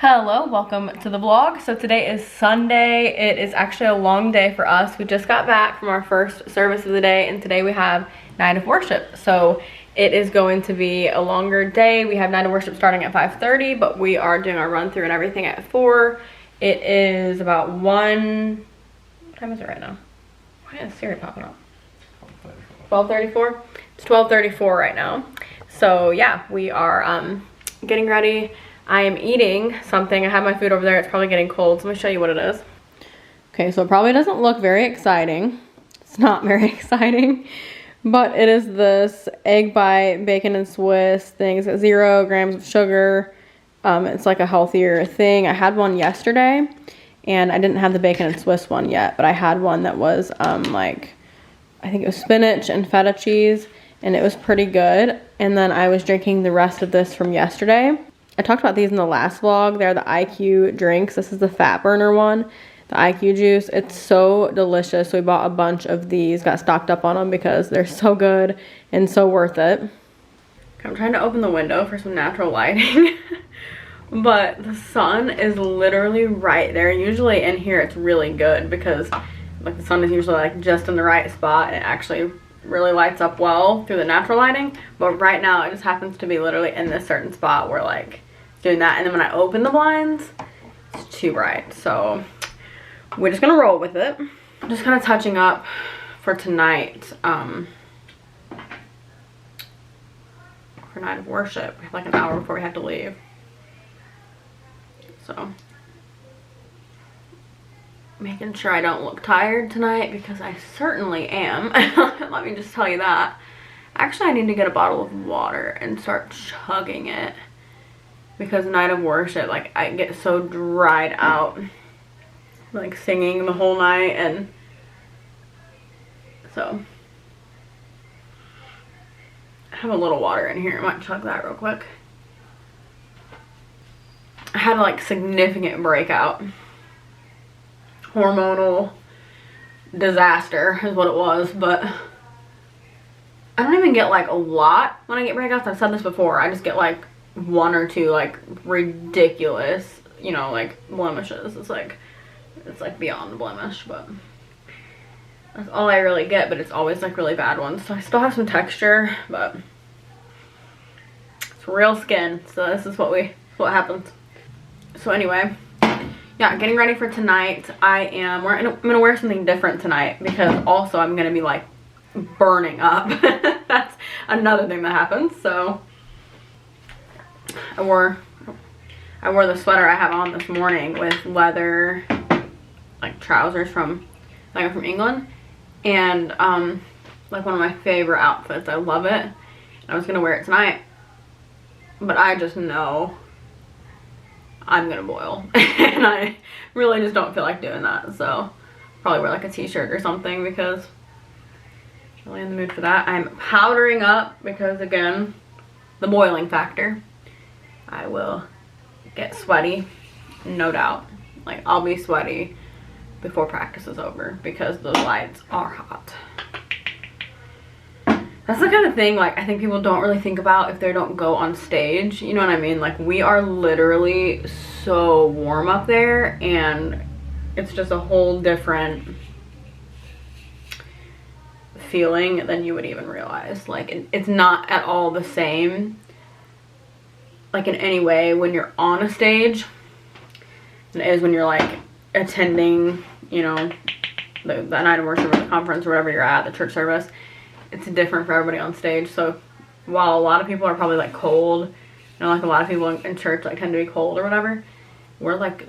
Hello, welcome to the vlog. So today is Sunday. It is actually a long day for us. We just got back from our first service of the day, and today we have night of worship. So it is going to be a longer day. We have night of worship starting at 5:30, but we are doing our run through and everything at 4. It is about 1, what time is it right now? Why is Siri popping up? 12:34? It's 12:34 right now. So yeah, we are getting ready. I am eating something. I have my food over there. It's probably getting cold, so let me show you what it is. Okay, so it probably doesn't look very exciting. It's not very exciting, but it is this egg bite, bacon and Swiss thing. It's got 0 grams of sugar. It's like a healthier thing. I had one yesterday, and I didn't have the bacon and Swiss one yet, but I had one that was like, I think it was spinach and feta cheese, and it was pretty good. And then I was drinking the rest of this from yesterday. I talked about these in the last vlog. They're the IQ drinks. This is the fat burner one, the IQ juice. It's so delicious. So we bought a bunch of these, got stocked up on them because they're so good and so worth it. I'm trying to open the window for some natural lighting, but the sun is literally right there. Usually in here it's really good because like the sun is usually like just in the right spot. It actually really lights up well through the natural lighting, but right now it just happens to be literally in this certain spot where like doing that, and then when I open the blinds it's too bright, so we're just gonna roll with it. I'm just kind of touching up for tonight, for night of worship. We have like an hour before we have to leave, so making sure I don't look tired tonight because I certainly am. Let me just tell you that. Actually, I need to get a bottle of water and start chugging it because night of worship, like I get so dried out, like singing the whole night, and so I have a little water in here. I might chug that real quick. I had a like significant breakout. Hormonal disaster is what it was, but I don't even get like a lot when I get breakouts. I've said this before. I just get like 1 or 2 like ridiculous, you know, like blemishes. It's like beyond the blemish, but that's all I really get, but it's always like really bad ones. So I still have some texture, but it's real skin. So this is what happens. So anyway, yeah, getting ready for tonight. I'm gonna wear something different tonight because also I'm gonna be like burning up. That's another thing that happens. So I wore the sweater I have on this morning with leather like trousers from England, and like one of my favorite outfits. I love it. I was gonna wear it tonight, but I just know I'm gonna boil and I really just don't feel like doing that, so probably wear like a t-shirt or something because I'm really in the mood for that. I'm powdering up because, again, the boiling factor. I will get sweaty, no doubt. Like, I'll be sweaty before practice is over because those lights are hot. That's the kind of thing, like, I think people don't really think about if they don't go on stage. You know what I mean? Like, we are literally so warm up there, and it's just a whole different feeling than you would even realize. Like, it's not at all the same, like, in any way when you're on a stage than it is when you're, like, attending, you know, the night of worship or the conference or whatever you're at, the church service. It's different for everybody on stage. So while a lot of people are probably like cold, you know, like a lot of people in church like tend to be cold or whatever, we're like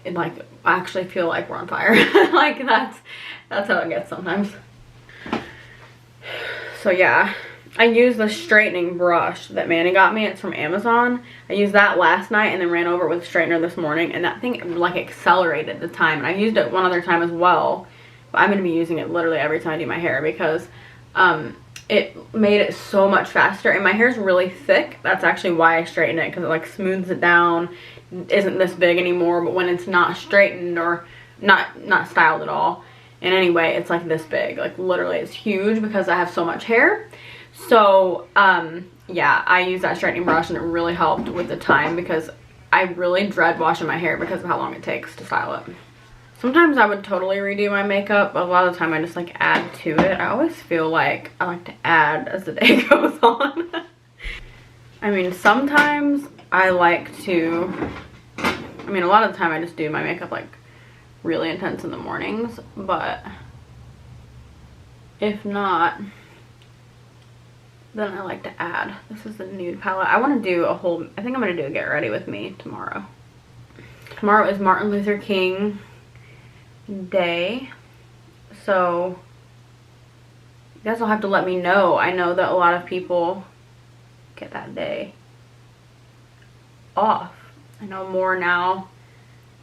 I actually feel like we're on fire. Like that's how it gets sometimes. So yeah, I used the straightening brush that Manny got me. It's from Amazon. I used that last night and then ran over it with a straightener this morning, and that thing like accelerated the time. And I used it one other time as well, but I'm gonna be using it literally every time I do my hair because it made it so much faster, and my hair is really thick. That's actually why I straighten it, because it like smooths it down, isn't this big anymore. But when it's not straightened or not styled at all in any way, it's like this big. Like literally it's huge because I have so much hair. So yeah, I use that straightening brush and it really helped with the time because I really dread washing my hair because of how long it takes to style it. Sometimes I would totally redo my makeup, but a lot of the time I just like add to it. I always feel like I like to add as the day goes on. I mean, sometimes I like to, I mean, a lot of the time I just do my makeup like really intense in the mornings, but if not, then I like to add. This is the nude palette. I want to do a whole, I think I'm going to do a get ready with me tomorrow. Tomorrow is Martin Luther King Day, so you guys will have to let me know. I know that a lot of people get that day off. I know more now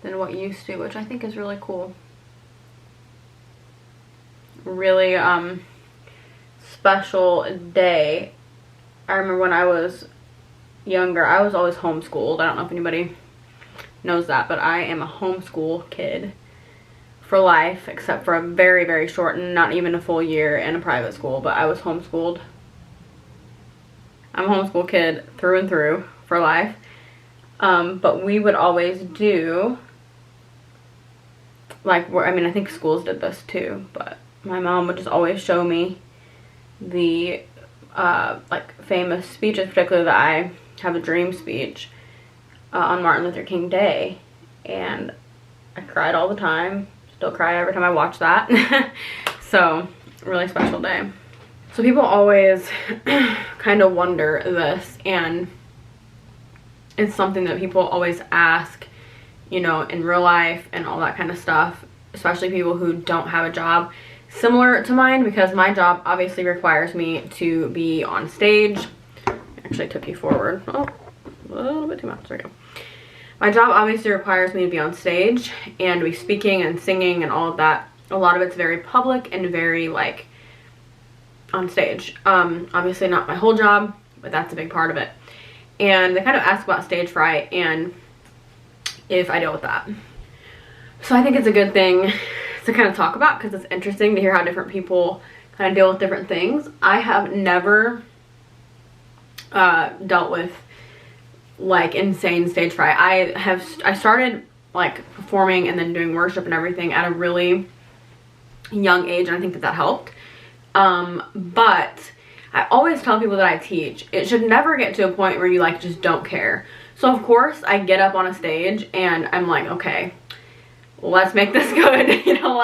than what used to, which I think is really cool. Really special day. I remember when I was younger, I was always homeschooled. I don't know if anybody knows that, but I am a homeschool kid for life, except for a very, very short, not even a full year in a private school, but I was homeschooled. I'm a homeschool kid through and through for life. But we would always do, like, I mean, I think schools did this too, but my mom would just always show me the, like, famous speeches, particularly the I Have a Dream speech on Martin Luther King Day, and I cried all the time. Still cry every time I watch that. So, really special day. So people always kind of wonder this, and it's something that people always ask, you know, in real life and all that kind of stuff, especially people who don't have a job similar to mine, because my job obviously requires me to be on stage. Actually, I took you forward. Oh, a little bit too much. There we go. My job obviously requires me to be on stage and to be speaking and singing and all of that. A lot of it's very public and very, like, on stage. Obviously not my whole job, but that's a big part of it. And they kind of ask about stage fright and if I deal with that. So I think it's a good thing to kind of talk about, because it's interesting to hear how different people kind of deal with different things. I have never dealt with like insane stage fright. I started like performing and then doing worship and everything at a really young age, and I think that helped. But I always tell people that I teach, it should never get to a point where you like just don't care. So of course I get up on a stage and I'm like, okay, let's make this good, you know,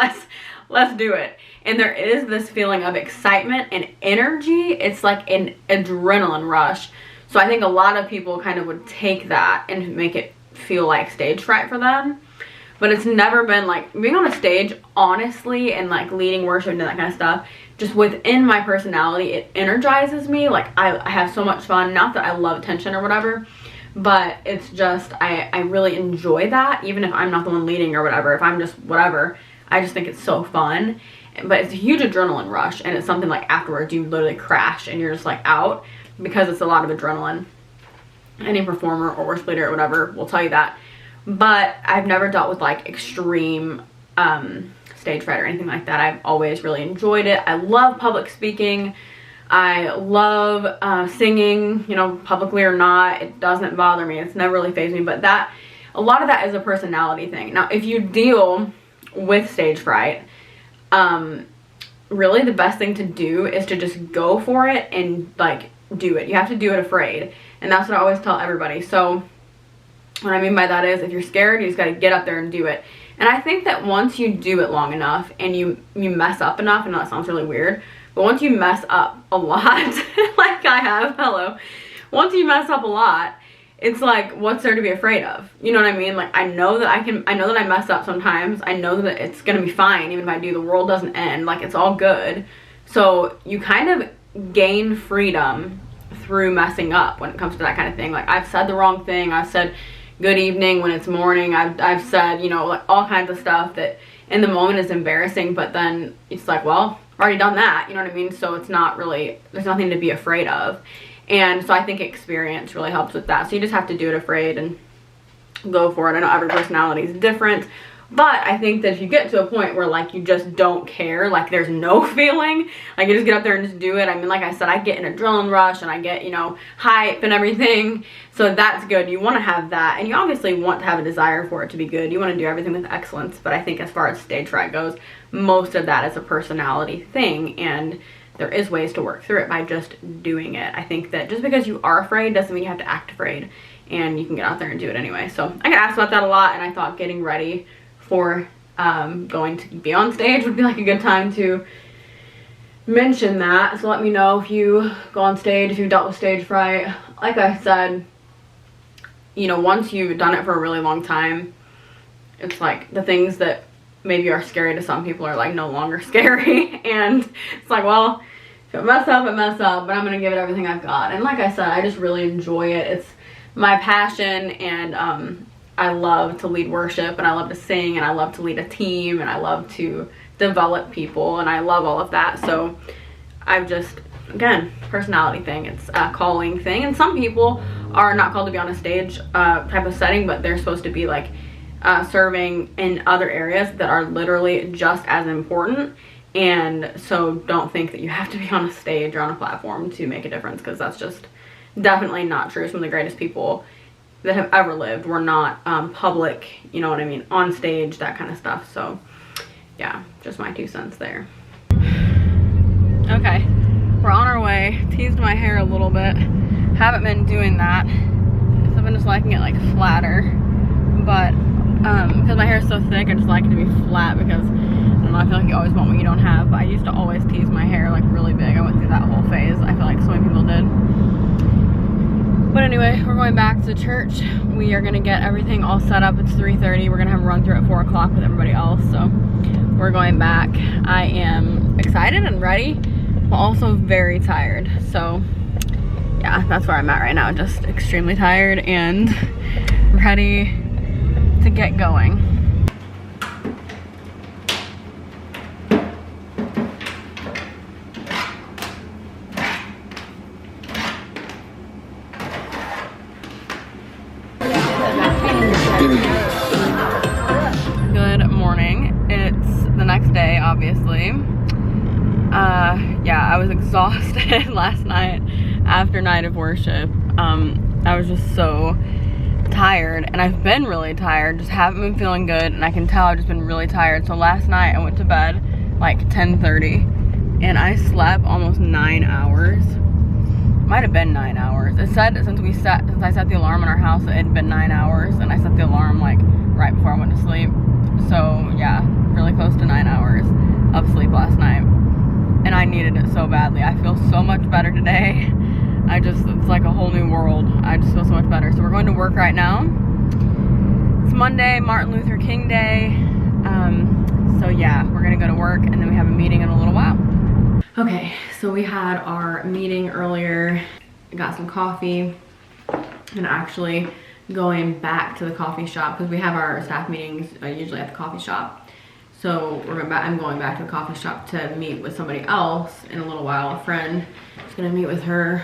let's do it. And there is this feeling of excitement and energy. It's like an adrenaline rush. So I think a lot of people kind of would take that and make it feel like stage fright for them. But it's never been like, being on a stage, honestly, and like leading worship and that kind of stuff, just within my personality, it energizes me. Like I have so much fun. Not that I love attention or whatever, but it's just, I really enjoy that. Even if I'm not the one leading or whatever, if I'm just whatever, I just think it's so fun. But it's a huge adrenaline rush, and it's something like afterwards you literally crash and you're just like out, because it's a lot of adrenaline. Any performer or worship leader or whatever will tell you that. But I've never dealt with like extreme stage fright or anything like that. I've always really enjoyed it. I love public speaking. I love singing, you know, publicly or not. It doesn't bother me. It's never really fazed me. But that, a lot of that is a personality thing. Now, if you deal with stage fright, really the best thing to do is to just go for it and like do it. You have to do it afraid. And that's what I always tell everybody. So what I mean by that is, if you're scared, you just got to get up there and do it. And I think that once you do it long enough and you mess up enough, and that sounds really weird, but once you mess up a lot, like I have, hello, once you mess up a lot, it's like, what's there to be afraid of? You know what I mean? Like, I know that I mess up sometimes. I know that it's gonna be fine even if I do. The world doesn't end. Like, it's all good. So you kind of gain freedom through messing up when it comes to that kind of thing. Like, I've said the wrong thing. I've said good evening when it's morning. I've said, you know, like all kinds of stuff that in the moment is embarrassing, but then it's like, well, I've already done that. You know what I mean? So it's not really, there's nothing to be afraid of. And so I think experience really helps with that. So you just have to do it afraid and go for it. I know every personality is different. But I think that if you get to a point where like you just don't care, like there's no feeling, like you just get up there and just do it. I mean, like I said, I get an adrenaline rush and I get, you know, hype and everything. So that's good. You want to have that, and you obviously want to have a desire for it to be good. You want to do everything with excellence. But I think as far as stage fright goes, most of that is a personality thing, and there is ways to work through it by just doing it. I think that just because you are afraid doesn't mean you have to act afraid, and you can get out there and do it anyway. So I get asked about that a lot, and I thought getting ready for going to be on stage would be like a good time to mention that. So let me know if you go on stage, if you've dealt with stage fright. Like I said, you know, once you've done it for a really long time, it's like the things that maybe are scary to some people are like no longer scary. And it's like, well, if I mess up, I mess up, but I'm gonna give it everything I've got. And like I said, I just really enjoy it. It's my passion, and I love to lead worship, and I love to sing, and I love to lead a team, and I love to develop people, and I love all of that. So I've just, again, personality thing, it's a calling thing. And some people are not called to be on a stage type of setting, but they're supposed to be like serving in other areas that are literally just as important. And so don't think that you have to be on a stage or on a platform to make a difference, because that's just definitely not true. Some of the greatest people that have ever lived were not public, you know what I mean, on stage, that kind of stuff. So yeah, just my 2 cents there. Okay, we're on our way. Teased my hair a little bit. Haven't been doing that, so I've been just liking it like flatter. But because my hair is so thick, I just like it to be flat, because I don't know, I feel like you always want what you don't have. But I used to always tease my hair like really big. I went through that whole phase. I feel like so many people did. But anyway, we're going back to church. We are gonna get everything all set up. It's 3:30. We're gonna have a run through at 4 o'clock with everybody else. So we're going back. I am excited and ready, but also very tired. So yeah, that's where I'm at right now. Just extremely tired and ready to get going. Good morning. It's the next day, obviously. Yeah, I was exhausted last night after night of worship. I was just so tired, and I've been really tired, just haven't been feeling good, and I can tell I've just been really tired. So last night I went to bed like 10:30, and I slept almost 9 hours. Might have been 9 hours. It said since I set the alarm in our house, it had been 9 hours, and I set the alarm like right before I went to sleep. So yeah, really close to 9 hours of sleep last night, and I needed it so badly. I feel so much better today. It's like a whole new world. I just feel so much better. So we're going to work right now. It's Monday, Martin Luther King Day. So yeah, we're gonna go to work, and then we have a meeting in a little while. Okay, so we had our meeting earlier, got some coffee, and actually going back to the coffee shop, because we have our staff meetings usually at the coffee shop. So I'm going back to the coffee shop to meet with somebody else in a little while. A friend is gonna meet with her,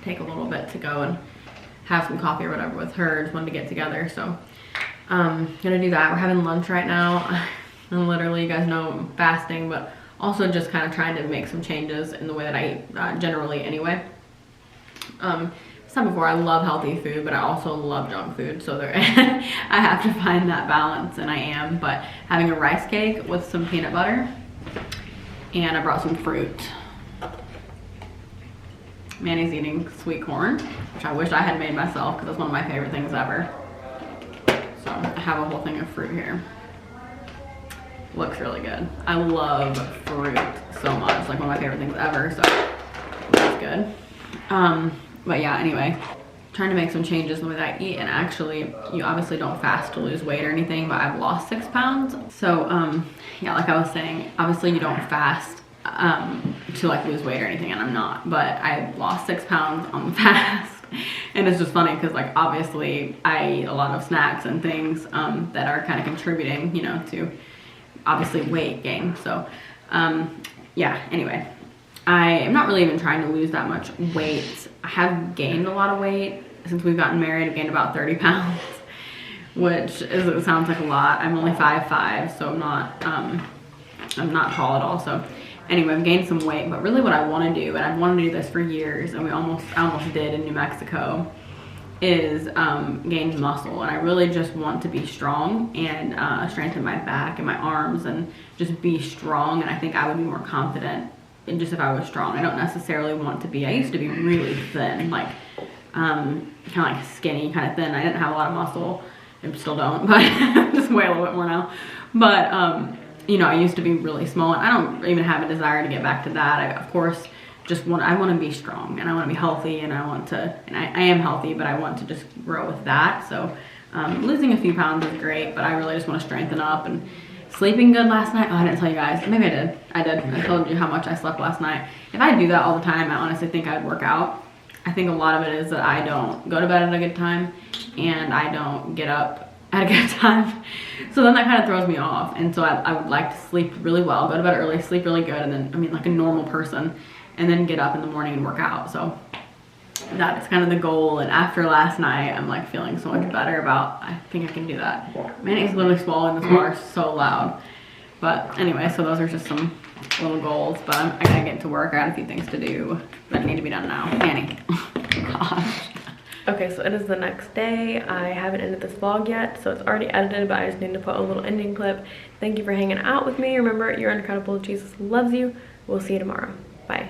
take a little bit to go and have some coffee or whatever with her. Just wanted to get together, so gonna do that. We're having lunch right now, and literally, you guys know I'm fasting, but also just kind of trying to make some changes in the way that I eat generally anyway. Said before, I love healthy food, but I also love junk food, so there I have to find that balance, and I am. But having a rice cake with some peanut butter, and I brought some fruit. Manny's eating sweet corn, which I wish I had made myself, because it's one of my favorite things ever. So I have a whole thing of fruit here. Looks really good. I love fruit so much. It's like one of my favorite things ever, so that's good. But yeah, anyway, trying to make some changes in the way that I eat. And actually, you obviously don't fast to lose weight or anything, but I've lost 6 pounds. So yeah, like I was saying, obviously you don't fast to like lose weight or anything, and I'm not, but I lost 6 pounds on the fast. And it's just funny because like obviously I eat a lot of snacks and things that are kind of contributing, you know, to obviously weight gain. So yeah, anyway, I am not really even trying to lose that much weight. I have gained a lot of weight since we've gotten married. I've gained about 30 pounds, which is, it sounds like a lot. I'm only 5'5", so I'm not tall at all. So anyway, I've gained some weight, but really what I want to do, and I've wanted to do this for years, and I almost did in New Mexico, is gain muscle. And I really just want to be strong and strengthen my back and my arms and just be strong. And I think I would be more confident in just if I was strong. I don't necessarily want to be, I used to be really thin, like kind of like skinny, kind of thin. I didn't have a lot of muscle. I still don't, but just weigh a little bit more now. But you know, I used to be really small, and I don't even have a desire to get back to that. I, of course, I want to be strong, and I want to be healthy, and I want to, and I am healthy, but I want to just grow with that. So losing a few pounds is great, but I really just want to strengthen up. And sleeping good last night. Oh, I didn't tell you guys. Maybe I did. I told you how much I slept last night. If I do that all the time, I honestly think I'd work out. I think a lot of it is that I don't go to bed at a good time, and I don't get up at a good time. So then that kind of throws me off. And so I would like to sleep really well, go to bed early, sleep really good, and then, I mean, like a normal person, and then get up in the morning and work out. So that is kind of the goal. And after last night, I'm like feeling so much better about, I think I can do that. Man, it's literally swallowing this bar so loud. But anyway, so those are just some little goals, but I gotta get to work. I got a few things to do that need to be done now. Annie. Gosh. Okay, so it is the next day. I haven't ended this vlog yet, so it's already edited, but I just need to put a little ending clip. Thank you for hanging out with me. Remember, you're incredible. Jesus loves you. We'll see you tomorrow. Bye.